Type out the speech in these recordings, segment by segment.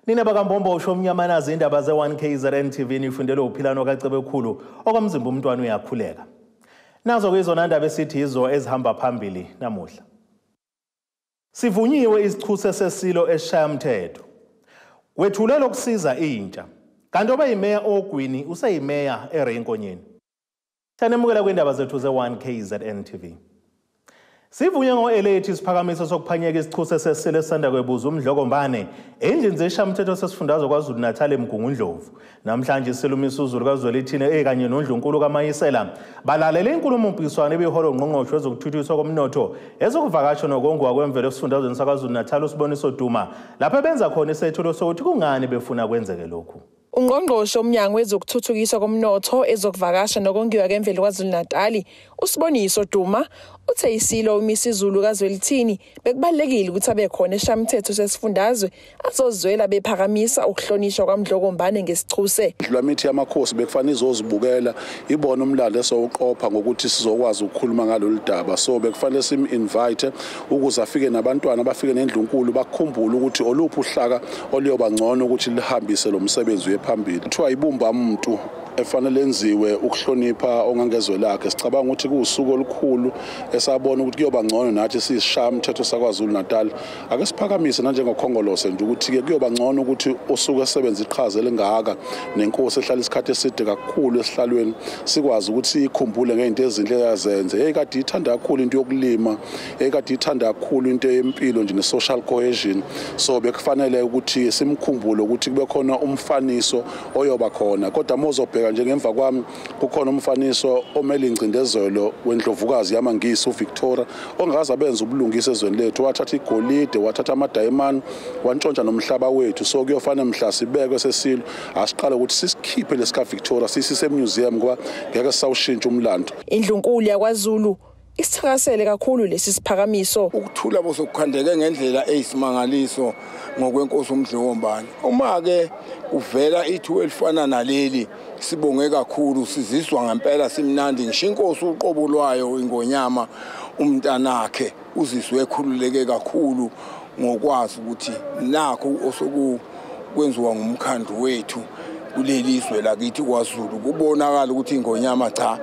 Nina bakambombo usho umnyamanazi indaba ze-1KZNTV nifundele uphilano kaCebekhulu okwamzimba umntwana uyakhuleka. Nazo kwizona ndaba esithi izo ezihamba phambili namuhla. Sivunyiwe isichuse Esishayamthetho Esishayamthetho. Wethulela ukusiza intsha. Kanti Obeyimeya ogwini Useyimeya Nkonyeni. Sanemukela kwendaba zethu ze-1KZNTV. Sivunye ngo-elethi isiphakamiso sokuphanyeka isichuse Esishayamthetho esisanda kwebuza umdlokombane endlini zesishayamthetho sesifundazwe KwaZulu-Natal eMgungundlovu. Namhlanje isilumisa uZulu kaZwelithini kanye noNdlunkulu kaMayisela balalele inkulumo mpikiswano ebiholo ngqongqoshe ezokuthuthukiswa komnotho ezokuvakasha nokongiwa kwemvelo esifundazweni saKwaZulu-Natal usiboniso Duma lapho benza khona isethulo sokuthi kungani befuna kwenzeke lokhu. Ungqongqoshe omnyango wezokuthuthukiswa komnotho ezokuvakasha nokongiwa kwemvelo KwaZulu-Natal usiboniso Duma uthe Eyesesilo uMisizulu kaZwelithini bekubalekile ukuthi abe khona esishayamthetho sesifundazwe azozwela bephakamisa ukuhlonishwa kwamdlokombane ngesichuse. Idlamithi yamakhosi bekufanele izozibukela ibona umlando esowuqopha ngokuthi sizokwazi ukukhuluma ngalolu daba. So bekufanele sim-invite ukuze afike nabantwana abafike nendlunkulu bakukhumbule ukuthi oluphi uhlaka oliyoba ngcono ukuthi lihambise lo msebenzi uyephambili. Kuthiwa ibumba umuntu efanele enziwe ukuhlonipha ongangezwe lakhe. Sicabanga ukuthi kuusuku olukhulu esabona ukuthi kuyoba ngcono nathi sisishayamthetho saKwaZulu-Natal. Ake siphakamise nanjengokhongolose nje ukuthi ke kuyoba ngcono ukuthi usuku esebenza iqhaza elingaka nenkosi ehlala isikhathi eside kakhulu esihlalweni sikwazi ukuthi ikhumbule ngeinto ezinhle yazenze. Ekade ithanda kakhulu into yokulima, ekade ithanda kakhulu into yempilo nje ne-social cohesion. So bekufanele ukuthi simkhumbule ukuthi kube khona umfaniso oyoba khona. Kodwa mozobheka njengemva kwami kukhona umfaniso omele ingcindezelo wendlovukazi yamangisi uVictoria ongaze abenza ubulungisa ezweni lethu. Wathatha igolide, wathatha amadayimani, wantshontsha nomhlaba wethu. So kuyofanele mhla sibekwe Esishayamthetho asiqala ukuthi sisikhiphe lesika Victoria sisise emuseum ngoba ngeke sawushintsha umlando. Indlunkulu yakwaZulu isithakasele kakhulu lesi siphakamiso. Ukuthula bosokukhandeke ngendlela eyisimangaliso ngokwenkosi umdlokombane. Uma ke uvela ithu elifana naleli sibonge kakhulu, sizizwa ngempela simnandi ngisho inkosi uqobo lwayo ingonyama umntanakhe uzizwe ekhululeke kakhulu ngokwazi ukuthi nakho osokwenziwa ngumkhandlu wethu kuleli izwe lakithi kwaZulu kubonakala ukuthi ingonyama cha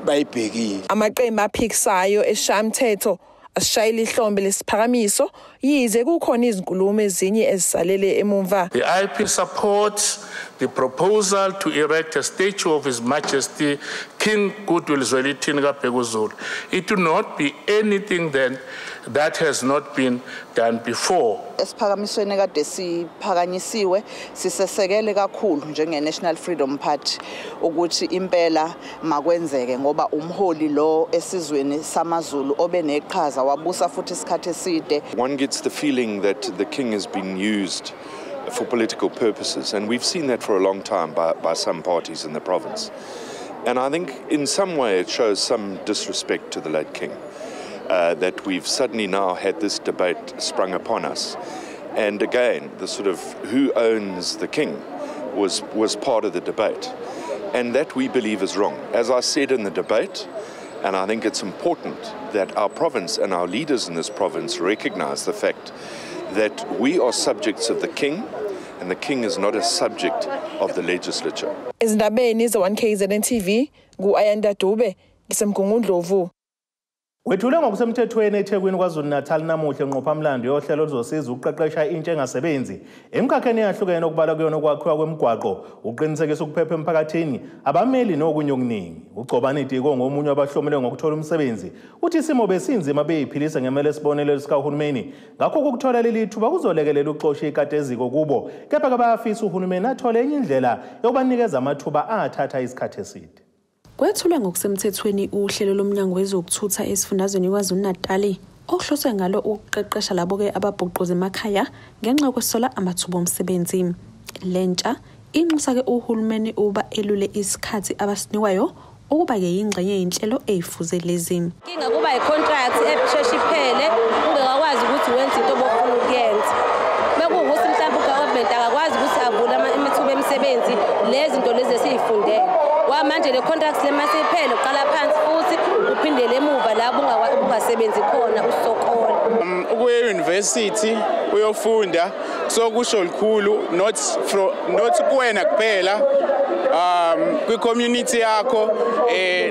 bayibhekile. Amaqembu aphikisayo esishayamthetho asishayile ihlombe lesiphakamiso yize kukhona izinkulumo ezinye ezisalele emumva. The IP supports the proposal to erect a statue of His Majesty King Goodwill Zwelithini kaBhekuzulu. It will not be anything then that has not been done before. Esiphakamisweni kade siphakanyisiwe sisesekele kakhulu njenge-National Freedom Party ukuthi impela makwenzeke ngoba umholi lo esizweni samaZulu obeneqhaza wabusa futhi isikhathi eside. One gets the feeling that the king has been used for political purposes, and we've seen that for a long time by some parties in the province. And I think in some way it shows some disrespect to the late king. That we've suddenly now had this debate sprung upon us. And again, the sort of who owns the king was part of the debate. And that we believe is wrong. As I said in the debate, and I think it's important that our province and our leaders in this province recognize the fact that we are subjects of the king and the king is not a subject of the legislature. Izindabeni ze-1KZNTV ngu-Ayanda Dube ngisemgungundlovu. Wethule ngokusemthethweni eThekwini KwaZulu-Natal namuhla enqophamlando yohlelo oluzosiza ukuqeqesha intsha engasebenzi emkhakheni eyahlukene okubala kuyona okwakhiwa kwemigwaqo uqinisekisa ukuphepha emphakathini abameli nokunye okuningi. Ugcobani Diko ngomunye wabahlomele ngokuthola umsebenzi uthi isimo besinzima beyiphilisa ngemele esibonelelo sikahulumeni ngakho ukuthola leli thuba kuzolekelela uxosha ikateziko kubo kepha ke bayafisa uhulumeni athole enye indlela yokubanikeza amathuba athatha isikhathi eside. Kwethulwe ngokusemthethweni uhlelo lomnyango wezokuthutha esifundazweni KwaZulu-Natal okuhloswe ngalo ukuqeqesha labo ke ababhuqoza emakhaya ngenxa yokusola amathuba omsebenzi. Lentsha inxusa ke uhulumeni uba elule isikhathi abasinikwayo ukuba ke ingxenye yenhlelo eyifuze lezi. Inkinga kuba icontract ebisheshe iphele ungekwazi ukuthi wenze into obofuna ukuyenza. Bekuwukuthi mhlawumbe ugovernment akakwazi ukuthi avule amathuba emisebenzi lezi zinto lezi esifundele. Manje le contracts lemasiphele uqala phansi futhi uphindele emuva la ungasebenzi khona usokola. ukuya university uyofunda so kusho likhulu not kuwena kuphela kwi community yakho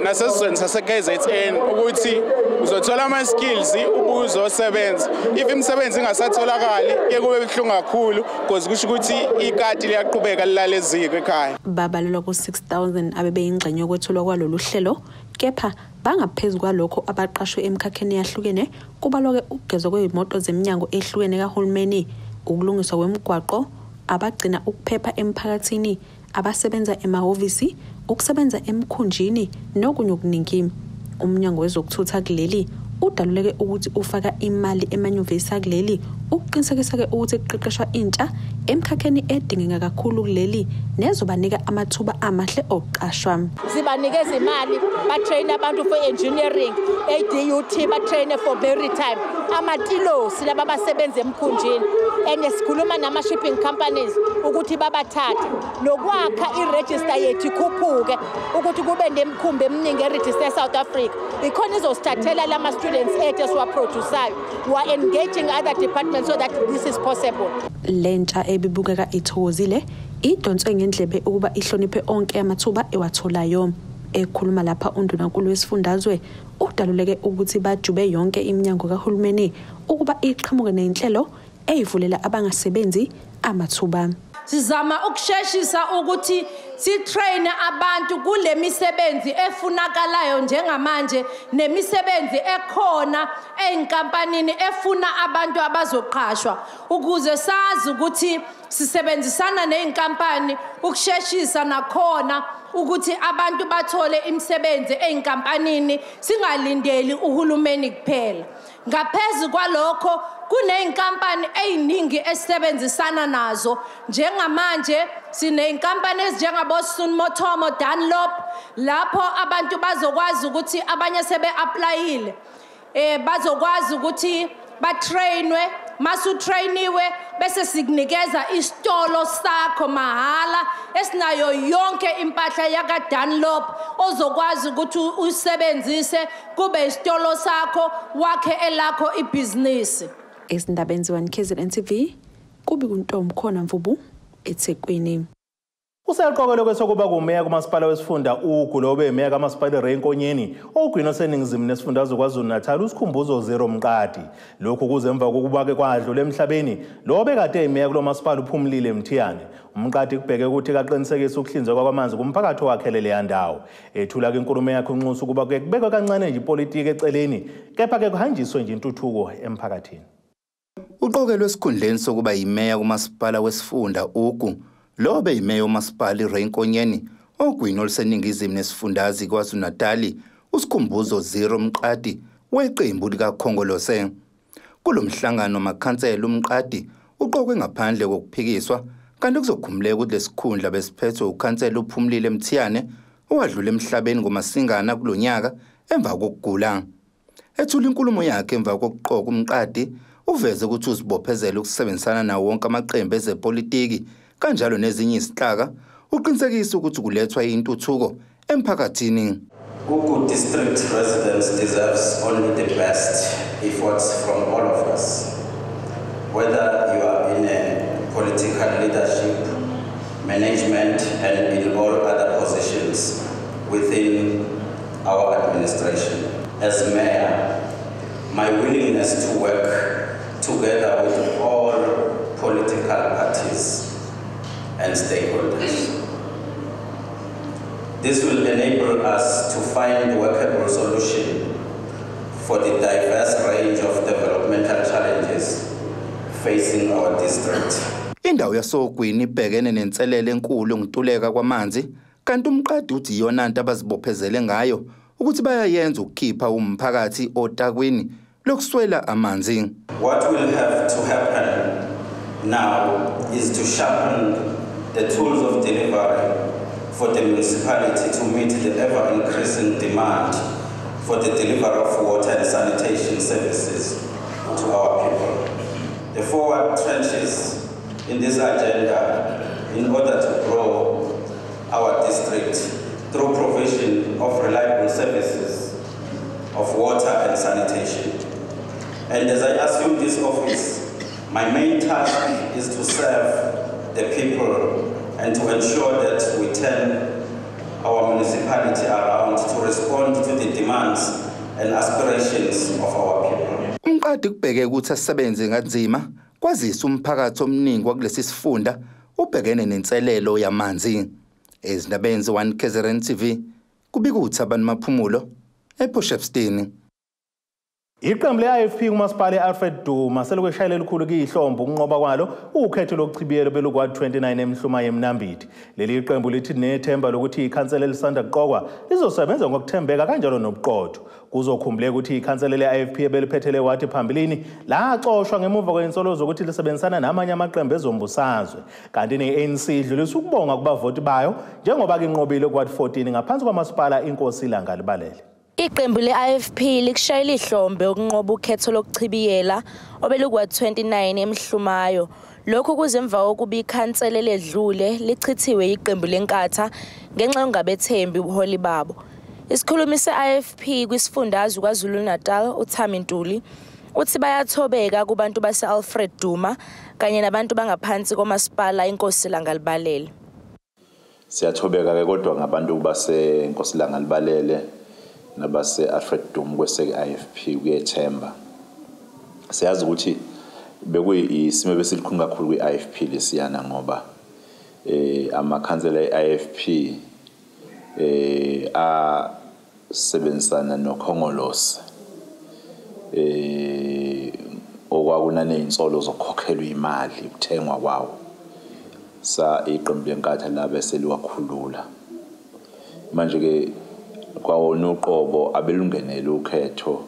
nasesizweni sase-KZN ukuthi uzothola ama skills ubuzosebenza. If imisebenzi ingasatholakali ke kube buhlungu kakhulu because kusho ukuthi ikati liyaqhubeka lilale eziko ekhaya. Babalelwa ku 6,000 abebeyingxenye yokwethulwa kwalolu hlelo, kepha bangaphezulu kwalokho abaqashwe emkhakheni yahlukene kubalwa ke ukugezwa kwezimoto zeminyango ehlukene kahulumeni, ukulungiswa kwemigwaqo, abagcina ukuphepha emphakathini, abasebenza emahhovisi, ukusebenza emkhunjini nokunye okuningi. Umnyango wezokuthutha kuleli udaluleke ukuthi ufaka imali emanyuvesi kuleli ukuqinisekisa ke ukuthi kuqeqeshwa intsha emkhakheni edingeka kakhulu kuleli nezobanika amathuba amahle okuqashwa. Sibanikeza imali ba-train abantu for engineering, ADUT ba-train for maritime, amatilosi laba basebenza emkhunjini, and sikhuluma nama-shipping companies ukuthi babathathe nokwakha i-register yethu ikhuphuke ukuthi kube nemkhumbi eminingi e-register South Africa. Ikhona izosithathela lama-students ethu esiwaprodusayo. We are engaging other departments so that this is possible. Lentsha ebibukeka ithokozile idonswe ngendlebe ukuba ihloniphe onke amathuba ewatholayo. Ekhuluma lapha undunankulu wesifundazwe udaluleke ukuthi bajube yonke iminyango kahulumeni ukuba iqhamuke nenhlelo eyivulela abangasebenzi amathuba. Sizama ukusheshisa ukuthi sitrain abantu kule misebenzi efunakalayo njengamanje nemisebenzi ekhona einkampanini efuna abantu abazoqashwa ukuze sazi ukuthi sisebenzisana neinkampani ukusheshisa nakhona ukuthi abantu bathole imisebenzi einkampanini singalindeli uhulumeni kuphela. Ngaphezulu kwalokho kuneinkampani eziningi esebenzisana nazo njengamanje sineinkampani ezinjengabo Sunmotomo, Dunlop lapho abantu bazokwazi ukuthi abanye sebe applyile bazokwazi ukuthi batrainwe. Masutrainiwe bese sikunikeza isitolo sakho mahala esinayo yonke impahla yaka Dunlop ozokwazi ukuthi usebenzise kube isitolo sakho wakhe elakho ibhizinisi. Esindabeni 1KZNTV kubi kuntombi khona Mvubu eThekwini. Usaqokelwe kwesokuba kumeya kumasipala wesifunda Useyimeya kamasipala Nkonyeni ogwini oseningizimu nesifundazwe KwaZulu-Natal usikhumbuzo 0 Mqadi. Lokhu kuze emva kokuba ke kwadlula emhlabeni lo bekade emeya kulo masipala uphumlile Mthiyane. Umqadi kubheke ukuthi kaqinisekisa ukuhlinzeka kwamanzi kumphakathi wakhelele yandawo. Ethula ke inkulumo yakhe unxusa ukuba ke kubekwe kancane nje ipolitiki eceleni kepha ke kuhanjiswe nje intuthuko emphakathini. Uqokelwe esikhundleni sokuba yimeya kumasipala wesifunda lo beyimeya umasipala Nkonyeni ogwini oluseningizimu nesifundazwe KwaZulu-Natal usikhumbuzo 0 Mqadi weqembu likaKhongolose. Kulomhlangano makhansela uMqadi uqokwe ngaphandle kokuphikiswa kanti kuzokhumuleka ukuthi lesikhundla besiphethwe ukhansela uphumlile Mthiyane owadlula emhlabeni ngoMasingana kulonyaka emva kokugula. Ethula inkulumo yakhe emva kokuqoka uMqadi uveze ukuthi uzibophezela ukusebenzisana nawo wonke amaqembu ezepolitiki kanjalo nezinye izihlaka uqinisekisa ukuthi kulethwa intuthuko emphakathini. Yogu district residents deserves only the best efforts from all of us, whether you are in a political leadership, management and in all other positions within our administration. As mayor, my willingness to work together with all political parties and stakeholders. This will enable us to find a workable solution for the diverse range of developmental challenges facing our district. Indawo yasogwini ibhekene nenselele enkulu ngituleka kwamanzi kanti uMqadi uthi iyona into abazibophezele ngayo ukuthi bayayenza ukukhipha umphakathi otakwini lokuswela amanzi. What will have to happen now is to sharpen the tools of delivery for the municipality to meet the ever-increasing demand for the delivery of water and sanitation services to our people. The forward trenches in this agenda in order to grow our district through provision of reliable services of water and sanitation And as I assume this office, my main task is to serve the people and to ensure that we turn our municipality around to respond to the demands and aspirations of our people. Umqadi kubheke ukuthi asebenze kanzima kwazisa umphakathi omningi kulesi sifunda ubhekene nenselelo yamanzi. Ezindabeni ze-1KZNTV kubika ukuthi abantu maphumulo ePortshepstone. Iqembu le-IFP kumasipala e-Alfred Duma selokweshayela elikhulu kiyihlombo ukunqoba kwalo ukhetho lokuchibiyela beluka-29 emhluma yemnambiti. Leli qembu lithi nethemba lokuthi ikhansela elisanda kuqokwa lizosebenza ngokuthembeka kanjalo nobuqotho. Kuzokhumbuleka ukuthi ikhansela le-IFP ebeliphethele wathi phambilini laxoshwa ngemuva kwensolo zokuthi lisebenzisana namanye amaqembu ezombusazwe. Kanti ne-ANC idlulisa ukubonga kubavoti bayo njengoba kinqobile ku-14 ngaphansi kwamasipala inkosi ilanga libalele. Iqembu le-IFP likushayela ihlombe ukunqoba ukhetho lokuchibiyela obeluku-29 emhlumayo. Lokhu kuzemva kokuba ikhansela ledlule lichithiwe iqembu lenkatha ngenxa yokungabethembi ubuholi babo. Isikhulumi se-IFP kwisifundazwe KwaZulu-Natal uThami Ntuli uthi bayathobeka kubantu base-Alfred Duma kanye nabantu bangaphansi komasipala inkosi ilanga libalele. Siyathobeka kodwa ngabantu base-inkosi ilanga libalele nabase-Alfred Duma kwese-IFP kuyethemba. Siyazi ukuthi bekuyisimo besilikhulu kakhulu kwi-IFP lesiyana ngoba amakhansela e-IFP asebenzisana nokhongolose okwakunaney'nsolo zokukhokhelwa imali ukuthengwa kwawo. Iqembu lenkatha labe seliwakhulula. Manje-ke kwawona uqobo abelungenele ukhetho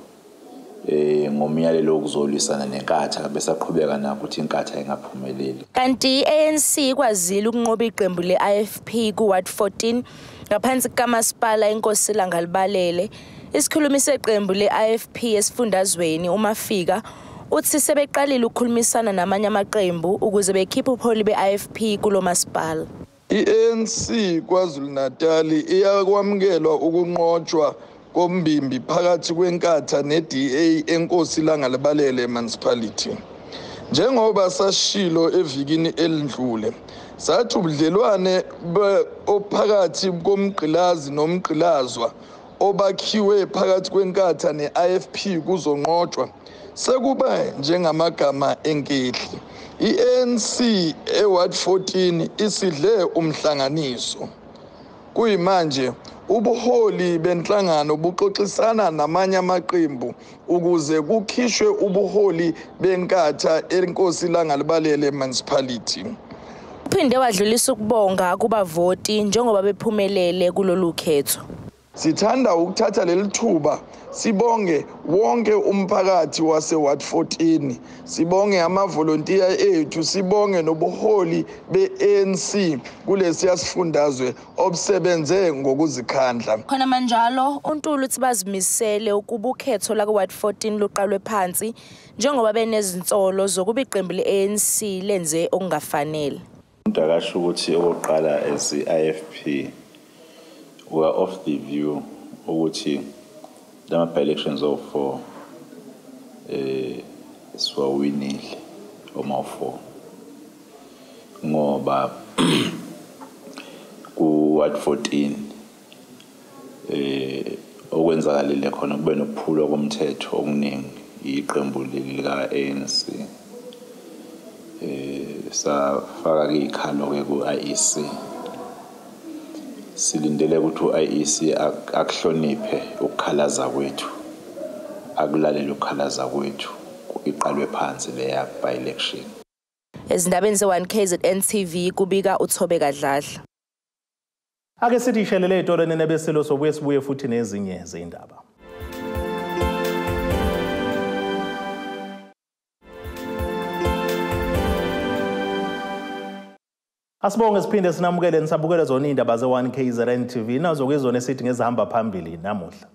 ngomyalelo wokuzolisana nenkatha besaqhubeka nakho ukuthi inkatha ingaphumeleli. Kanti i-ANC kwazile ukunqoba iqembu le-IFP ku-Ward 14 ngaphansi kamasipala inkosi ilanga libalele. Isikhulumi seqembu le-IFP esifundazweni uMafika uthi sebeqalile ukukhulumisana namanye amaqembu ukuze bekhiphe ubuholi be-IFP kulo masipala. I-ANC KwaZulu-Natal iyakwamukelwa ukunqotshwa kombimbi phakathi kwenkatha ne-DA enkosi ilanga libalele municipality. Njengoba sashilo evikini elindlule, sathi ubudlelwane ophakathi komgqilazi nomgqilazwa obakhiwe phakathi kwenkatha ne-IFP kuzonqotshwa sekuba njengamagama enkehli. I-ANC eWard 14 isidle umhlanganiso. Kuyimanje ubuholi benhlangano buxoxisana namanye amaqembu ukuze kukhishwe ubuholi benkatha enkosi ilanga libalele municipality. Uphinde wadlulisa ukubonga kubavoti njengoba bephumelele kulolu khetho. Sithanda ukuthatha leli thuba sibonge wonke umphakathi wase-Ward 14, sibonge amavolontiya ethu, sibonge nobuholi be-ANC kulesiya sifundazwe obusebenze ngokuzikhandla. Khona manjalo uNtuli uthi bazimisele ukuba ukhetho la ku-Ward 14 luqalwe phansi njengoba benezinsolo zokuba iqembu le-ANC lenze okungafanele. Umuntu akasho ukuthi oqala as-IFP we are of the view ukuthi lama by-elections of siwawinile oma-4 ngoba ku-Ward 14 okwenzakalile khona kube nokuphulwa komthetho okuningi iqembu lika-ANC. Safaka ikhalo-ke ku-IEC. Silindele ukuthi u-IEC akuhloniphe ukukhalaza kwethu, akulalele ukukhalaza kwethu, iqalwe phansi leya by-election. Ezindabeni ze-1KZNTV kubika uThobeka Dladla. Ake sithi ishelele etolweni nebesilo sobuye sibuye futhi nezinye zindaba. Asibonge siphinde sinamukele nisabukele zona indaba ze-1KZNTV nazo kwizona esithi ngezihamba phambili namuhla.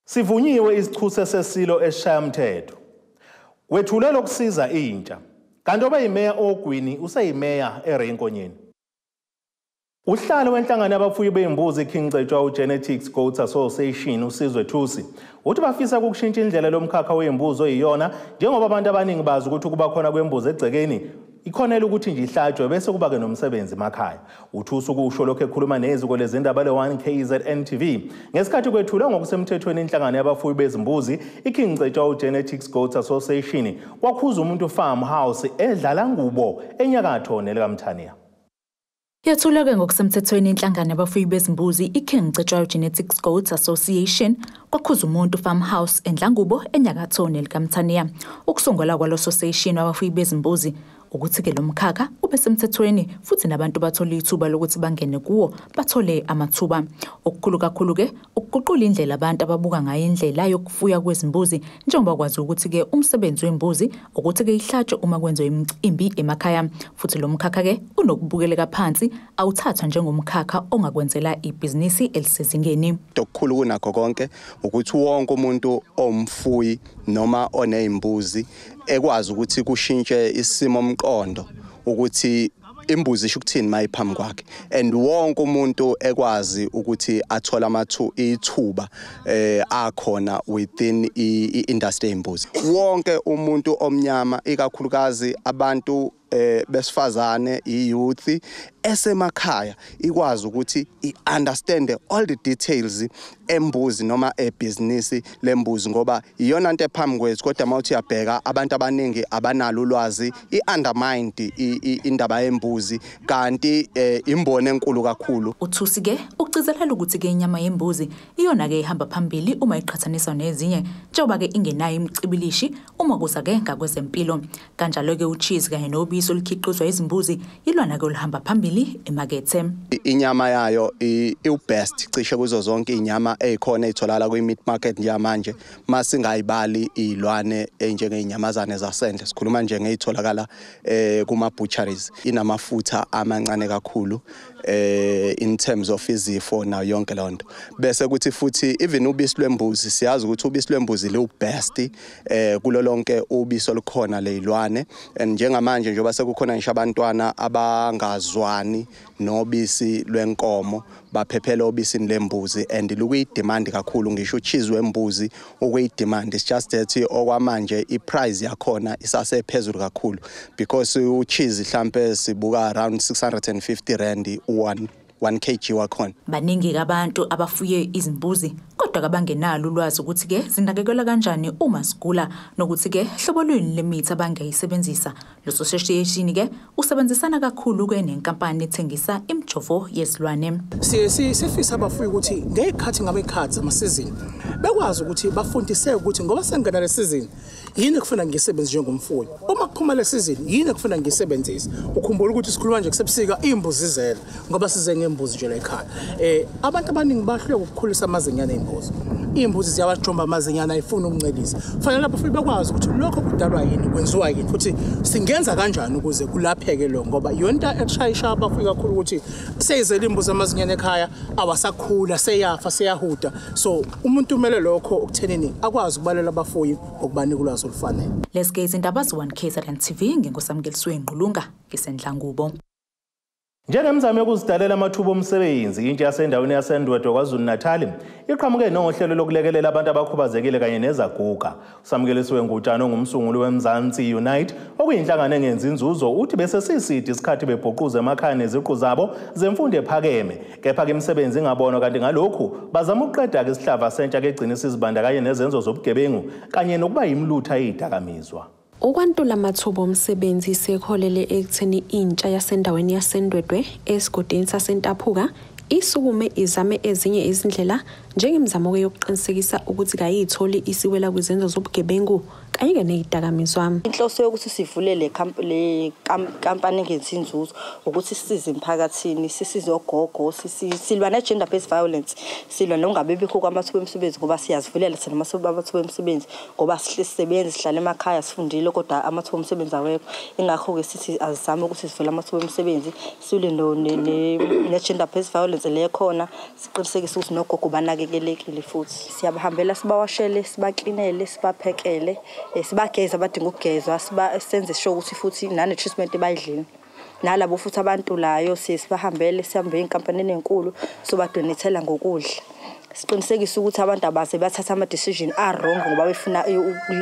Sivunyiwe isichuse Eyesesilo Esishayamthetho. Wethulelo ukusiza intsha. Kanti Obeyimeya ogwini Useyimeya Nkonyeni. Uhlalo wenhlangano yabafuyi beimbuzi King Genetics Goats Association uSizwe Thusi uthi bafisa ukushintsha indlela lomkhakha weimbuzi oyiyona njengoba abantu abaningi bazi ukuthi kuba khona kwembuzi egcekeni ikhonela ukuthi nje ihlatshwe bese kuba ke nomsebenzi emakhaya. Uthusi ukusho lokho ekhuluma neziko lezindaba le-1KZNTV ngesikhathi kwethulwe ngokusemthethweni inhlangano yabafuyi bezimbuzi iKing Genetics Goats Association kwakhuza umuntu farmhouse edlala ngubo enyakatho nelikaMthaniya. Yathula-ke ngokusemthethweni inhlangano yabafuyi bezimbuzi iKing Genetics Goats Association kwakhuza umuntu farmhouse endlangubo enyakatho nelikaMthaniya. Ukusungula kwalo association wabafuyi bezimbuzi ukuthi-ke lo mkhakha ube semthethweni futhi nabantu bathola ithuba lokuthi bangene kuwo bathole amathuba. Okukhulu kakhulu-ke ukuguqula indlela abantu ababuka ngayo indlela yokufuya kwezimbuzi njengoba kwazi ukuthi-ke umsebenzi wembuzi ukuthi-ke ihlatshwe uma kwenziwe imicimbi emakhaya. Futhi lo mkhakha-ke unokubukeleka phansi awuthathwa njengomkhakha ongakwenzela ibhizinisi elisezingeni. Okukhulu kunakho konke ukuthi wonke umuntu omfuyi noma onezimbuzi ekwazi ukuthi kushintshe isimo omqondo ukuthi imbuzi isho ukuthini mayiphambi kwakhe and wonke umuntu ekwazi ukuthi athola ithuba akhona within i-industry yembuzi. Wonke umuntu omnyama ikakhulukazi abantu besifazane iyouth esemakhaya ikwazi ukuthi i-understand all the details embuzi noma ebhizinisi lembuzi ngoba iyona into ephambi kwethu kodwa mawuthi yabheka abantu abaningi abanalo ulwazi i-undermined indaba yembuzi kanti imbono enkulu kakhulu. Uthusi-ke ukugcizelela ukuthi-ke inyama yembuzi iyona-ke ihamba phambili uma iqhathaniswa nezinye njengoba-ke ingenayo imicibilishi uma kuza-ke ngakwezempilo. Kanjalo-ke ucheese kanye nobisi olukhiqizwa izimbuzi yilwana-ke olihamba phambili emakethe. Inyama yayo i-best cishe kuzo zonke inyama ezikhona ezitholakala kwi-meat market njamanje masingayibali izilwane njengeinyamazane zasendle sikhuluma nje ngezitholakala kuma-butcheries inamafutha amancane kakhulu in terms of izifo nayo yonke leyo nto. Bese kuthi futhi even ubisi lwembuzi siyazi ukuthi ubisi lwembuzi liwubest kulo lonke ubisi olukhona lezilwane and njengamanje njengoba sekukhona ngisho abantwana abangazwani nobisi lwenkomo baphephela obisini lembuzi and lukuyidemand kakhulu ngisho ucheese wembuzi okuyidemand. It's just that okwamanje iprice yakhona isasephezulu kakhulu because ucheese mhlambe sibuka around 650 rand 1 kg wakhona. Baningi abantu abafuye izimbuzi kodwa kabangenalo ulwazi ukuthi-ke zinakekelwa kanjani uma sigula nokuthi-ke hlobo lweni lemithi abangayisebenzisa. Lo association-ke usebenzisana kakhulu-ke nenkampani ethengisa imijovo yezilwane. Sifisa abafuyi ukuthi ngeyikhathi ngabekhathi amasizini bekwazi ukuthi bafundiseke ukuthi ngoba sengena le season yini kufanele ngisebenze njengomfuyi. Uma kuphuma le season yini kufanele ngisebenzise. Ukhumbula ukuthi sikhuluma nje kusebusika imbuzi zizela ngoba size ngembuzi nje la ekhaya. Abantu abaningi bahluleka ukukhulisa amazinyane embuzi. Imbuzi ziyawajomba amazinyane ayifuna ukuncelisa. Fanele abafuyi bekwazi ukuthi lokho kudalwa yini kwenziwa yini futhi singenza kanjani ukuze kulapheke lo ngoba yonto eshayisha abafuyi kakhulu ukuthi seyizela imbuzi amazinyane ekhaya awasakhula seyafa seyahuda. So umuntu umele lokho ukuthenini akwazi ukubalela abafuyi ngokubanika ulwazi olufanele. Lesike izindaba z1KZNTV ngenkosamngeliswe Ngqulunga ngisendlangubo. Njengemizamo yokuzidalela amathuba omsebenzi intsha yasendaweni yaseNdwedwe KwaZulu-Natal iqhamuke nohlelo lokulekelela abantu abakhubazekile kanye nezaguga. Usamkelisiwe ngutshani ongumsunguli weMzansi Unite okuyinhlangano engenza inzuzo uthi bese sisidi isikhathi bebhoquza emakhaya neziqu zabo zemfundo ephakeme kepha ke imisebenzi ingabonwa kanti ngalokhu bazama ukuqeda-ke isihlava sentsha kegcinisa izibandakanye nezenzo zobugebengu kanye nokuba yimlutha eyidakamizwa. Ukwantula amathuba omsebenzi sekholele ekutheni intsha yasendaweni yaseNdwedwe esigodini saseNtaphuka isukume izame ezinye izindlela njengemizamo yokuqinisekisa ukuthi kayitholi isiwela kwizenzo zobugebengu kanye nezidakamizwa. Inhloso yokuthi sivule le kampani engenza inzuzo ukuthi sisize emphakathini, sisize ogogo, silwa ne-gender based violence, silwa nokungabibikho kwamathuba omsebenzi ngoba siyazivulela thina amathuba omsebenzi ngoba sisebenza sihlala emakhaya sifundile kodwa amathuba omsebenzi awekho. Ingakho-ke sithi azizame ukuthi sivule amathuba omsebenzi silwe ne-gender based violence le khona siqinisekise ukuthi nogogo banakekelekile futhi siyabahambela sibawashele sibaklinele sibaphekele sibageza abadinga ukugezwa senze sure ukuthi futhi nane treatment bayidlile nalabo futhi abantu layo sibahambele sihambe enkampanini enkulu sobadonethela ngokudla. Siqinisekisa ukuthi abantu abaze bathatha ama decision wrong ngoba befuna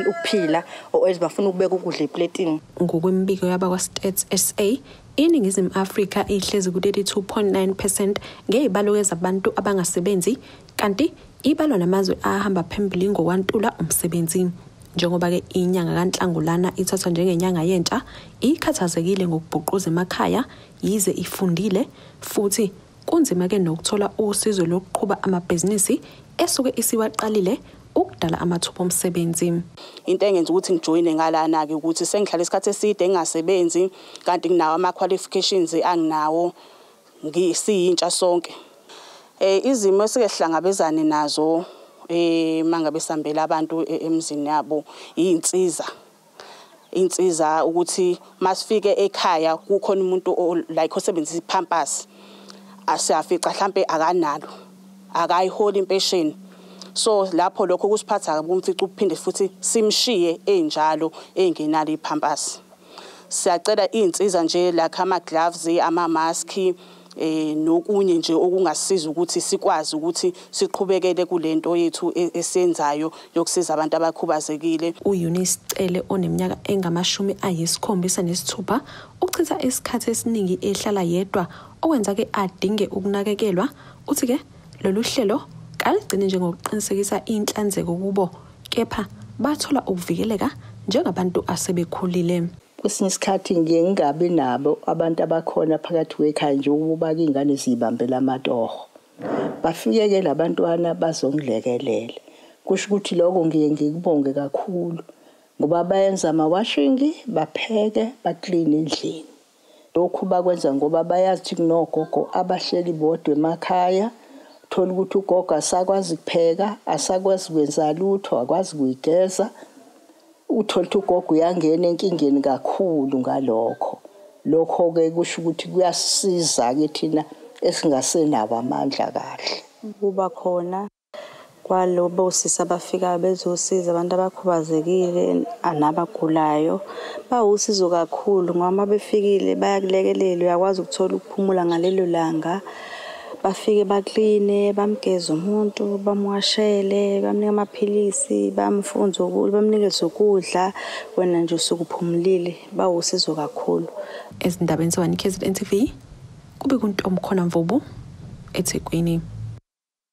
ukuphila or bafuna ukubeka ukudla eplatini. Ngokwembiko yabakwa Stats SA, iNingizimu Afrika ihlezi ku 32.9% ngezibalo zabantu abangasebenzi, kanti ibalo namazwe ahamba phambili ngokwantula umsebenzi. Njengoba ke inyanga kaNhlangulana ithathwa njengenyanga yentsha, ikhathazekile ngokubhuquza emakhaya yize ifundile futhi kunzima ke nokuthola usizo lokuqhuba amabhizinisi esuke isiwaqalile ukudala amathuba omsebenzi. Into engenza ukuthi ngijoyine ngalana ke ukuthi sengihlala isikhathi eside engasebenzi kanti nginawo ama qualifications anginawo ngisiyintsha sonke. Izimo esike sihlangabezane nazo mangabe sambela abantu emzini yabo insiza ukuthi masifike ekhaya kukhona umuntu like osebenzisa ipampers asiyafica mhlambe akanalo akayihola impesheni. So lapho lokho kusiphatha kabi umfica uphinde futhi simshiye enjalo engenalo ipampers. Siyacela insiza nje like ama gloves, ama mask nokunye nje okungasiza ukuthi sikwazi ukuthi siqhubekele kulento yethu esenzayo yokusiza abantu abakhubazekile. UEunice Cele oneminyaka engama76 uchitha isikhathi esiningi ehlala yedwa owenza ke adinge ukunakekelwa. Uthi ke lolu hlelo kaligcine njengokuqinisekisa inhlanzeko kubo, kepha bathola ukuvikeleka njengabantu asebekhulile. Kwesinye isikhathi ngingabi nabo abantu abakhona phakathi kwekhaya nje ukuba ingane zibambela amatoho. Bafike ke labantwana bazongilekelela. Kusho ukuthi lokho ngiye ngikubonge kakhulu ngoba bayenza ama-washing, bapheke, baclean endlini. Lokhu bakwenza ngoba bayazi ukuthi kunogogo abahleli bodwa emakhaya. Thola ukuthi ugogo asakwazi kupheka, asakwazi kwenza lutho, akwazi kuyigeza. Uthola ukuthi ugogo uyangena enkingeni kakhulu ngalokho. Lokho ke kusho ukuthi kuyasisiza ke thina esingasenawo amandla kahle. Kuba khona kwalobo sisa bafika bezosiza abantu abakhubazekile anabagulayo bawusizo kakhulu ngoba befikile bayakulekelela, uyakwazi ukuthola ukuphumula ngalelo langa. Bafike bakline, bamgeza umuntu, bamwashele, bamnika amaphilisi, bamfunza ukudla, bamnikeza ukudla, wena nje usukuphumulile, bawusizo kakhulu. Ezindabeni ze-1KZNTV kube kuntomkhona Mvubu eThekwini.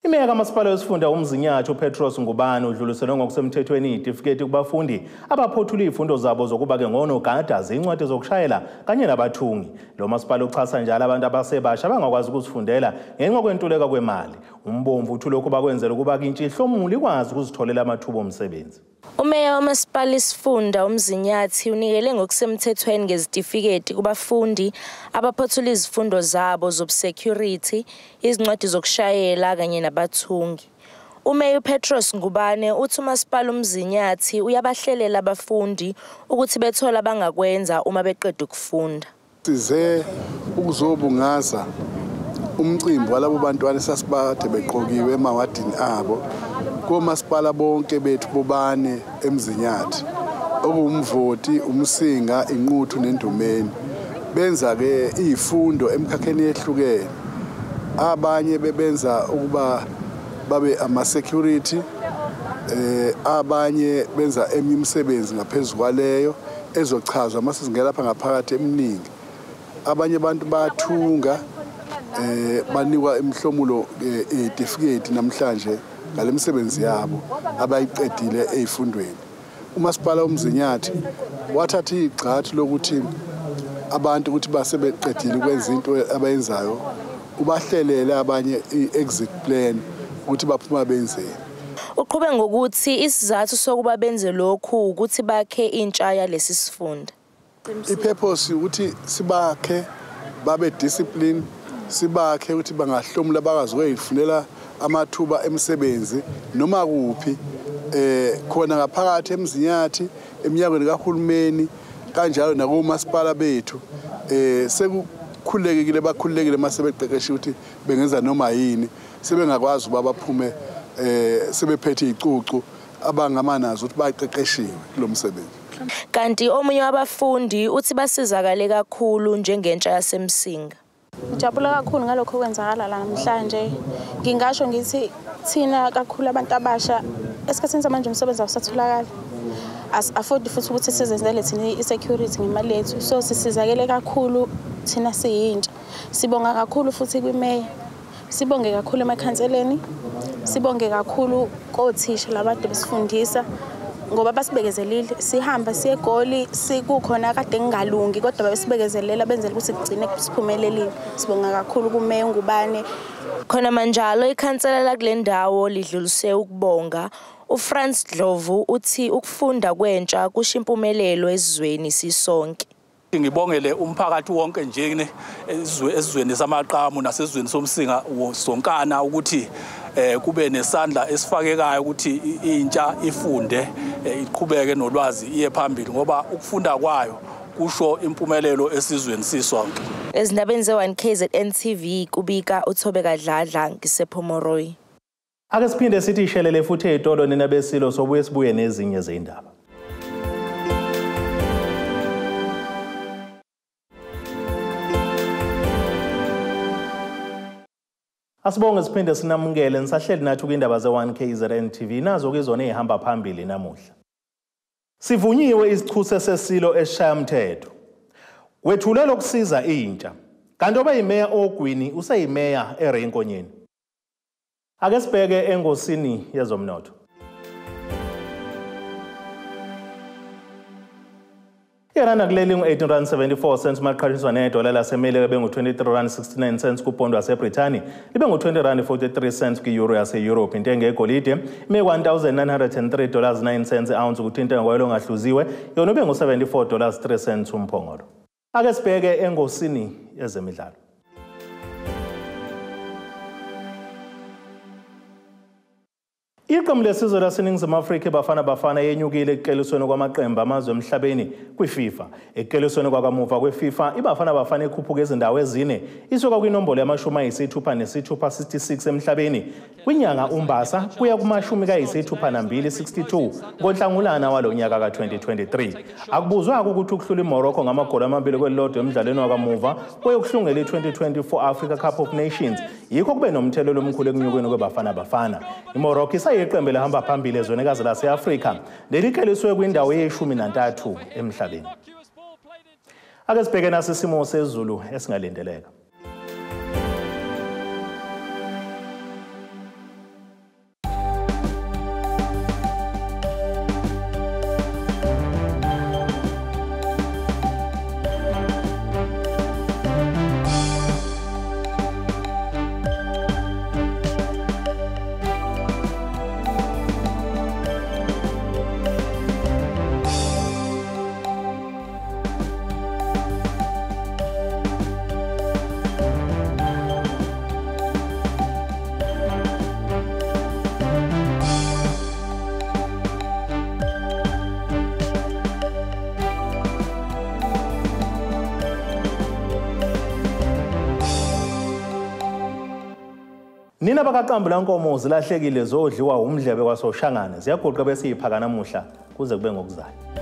Imeya kamasipala wesifunda uMzinyathi uPetros Ngubane udluliselwe ngokusemthethweni itifikethi kubafundi abaphothula izifundo zabo zokuba ke ngonogada zincwadi zokushayela kanye nabathungi. Lo masipala uchasa njalo abantu abasebasha abangakwazi ukuzifundela ngenxa kwentuleka kwemali. Umbomvu uthi lokhu bakwenzela ukuba intshihlomuli ikwazi ukuzitholela amathuba omsebenzi. Umeya wamasipala isifunda uMzinyathi unikele ngokusemthethweni ngezitifiketi kubafundi abaphothula izifundo zabo zobsecurity, izincwadi zokushayela kanye nabathungi. Umeya uPetros Ngubane uthi umasipala uMzinyathi uyabahlelela abafundi ukuthi bethola abangakwenza uma beqeda ukufunda. Size ukuzobungaza umcimbi walabo bantwana esasibade beqokiwe emawadini abo komasipala bonke bethu bobane eMzinyathi okuwumvoti, umsinga, inquthu nendumeni. Benza ke izifundo emkhakheni ehlukene. Abanye bebenza ukuba babe ama security, abanye benza imisebenzi ngaphezulu kwaleyo ezochazwa mase singena lapha ngaphakathi eminingi. Abanye abantu bathunga banikwa imhlomulo etifiketi namhlanje ngalemisebenzi yabo abayiqedile ezifundweni. Umasipala uMzinyathi wathatha igxathu lokuthi abantu ukuthi basebeqedile ukwenza into abayenzayo ubahlelele abanye i-exit plan ukuthi baphuma benzeni. Uqhube ngokuthi isizathu sokuba benze lokhu ukuthi bakhe intsha yalesi sifunda. I-purpose ukuthi sibakhe babe discipline, sibakhe ukuthi bangahlomula bakazi ukuyifundela amathuba emsebenzi noma kuphi khona ngaphakathi eMzinyathi eminyakweni kahulumeni kanjalo nakumasipala bethu sekukhulekile bakhulekile mase beqeqesha ukuthi bengenza noma yini sebengakwazi ukuba baphume sebephethe icucu abangamanazo ukuthi baqeqeshiwe kulo msebenzi. Kanti omunye wabafundi uthi basizakale kakhulu njengentsha yasemsinga. Ngijabula kakhulu ngalokho kwenzakala la namhlanje. Ngingasho ngithi thina kakhulu abantu abasha esikhathini samanje umsebenzi awusatholakala. Afford futhi ukuthi sizenzele thina i-security ngemali yethu. So sisizakele kakhulu thina siyintsha. Sibonga kakhulu futhi kwimeya. Sibonge kakhulu emakhanseleni. Sibonge kakhulu kothisha labantu besifundisa ngoba basibekezelile. Sihamba siye eGoli sikukhona kade ngingalungi kodwa basibekezelela benzela ukuthi kugcine siphumelelile. Sibonga kakhulu kumeya ngubane. Khona manjalo ikhansela la kule ndawo lidlulise ukubonga. uFrans Dlovu uthi ukufunda kwentsha kusho impumelelo ezizweni sisonke. Ngibongele umphakathi wonke nje ezizweni samaqhamu nasezweni somsinga sonkana ukuthi kube nesandla esifakekayo ukuthi intsha ifunde iqhubeke nolwazi iye phambili ngoba ukufunda kwayo kusho impumelelo esizweni sisonke. Ezindabeni ze1KZNTV kubika uThobekadladla ngisePhomoroyi. Ake siphinde sithi ishelele futhi ezitolo nenabesilo sobuye sibuye nezinye zeindaba. Asibonge siphinde sinamukele nisahleli nathi kwindaba ze1KZNTV nazo kuzona ehamba phambili namuhla. Sivunyiwe isichuse Esisayilo Esishayamthetho. Wethulela ukusiza intsha. Kanti Obeyimeya ogwini Useyimeya Nkonyeni. Ake sibheke engosini yezomnotho. Iranda kuleli ngu-18.74 maqhathaniswa nedola laseMelika bengu-23.69 kupondo waseBrithani libe ngu-20.43 kwi-euro yase-Europe. Intengo yegolide ime $1,903.09 ounce kuthi intengo yoil ongahluziwe yona ube ngu-$74.03 umphongolo. Ake sibheke engosini yezemidlalo. Iqembu lesizwe laseNingizimu Afrika iBafana yenyukile ekuqelisweni kwamaqembu amazwe emhlabeni kwiFIFA. Ekuqelisweni kwakamuva kweFIFA iBafana ikhuphuka izindawo ezine isuka kwinombolo yama-66 emhlabeni kwinyanga uMbasa kuya kuma-62 ngoNhlangulana walonyaka ka-2023. Akubuzwanga ukuthi ukuhlula iMorocco ngamagoli amabili kwelilodwa emidlalweni wakamuva kweyokuhlungela i-2024 Africa Cup of Nations yikho kube nomthelelo omkhulu ekunyukweni kweBafana. iMorocco iqembu elihamba phambili ezwenikazi lase-Afrika nelikleliswe kwindawo ye-13 emhlabeni. Ake sibheke naso isimo sezulu esingalindeleka. Nina bakaqambu lankomo zilahlekile zodliwa umdlebe kwasoshangane ziyagoqa bese iphaka namuhla kuze kube ngokuzayo.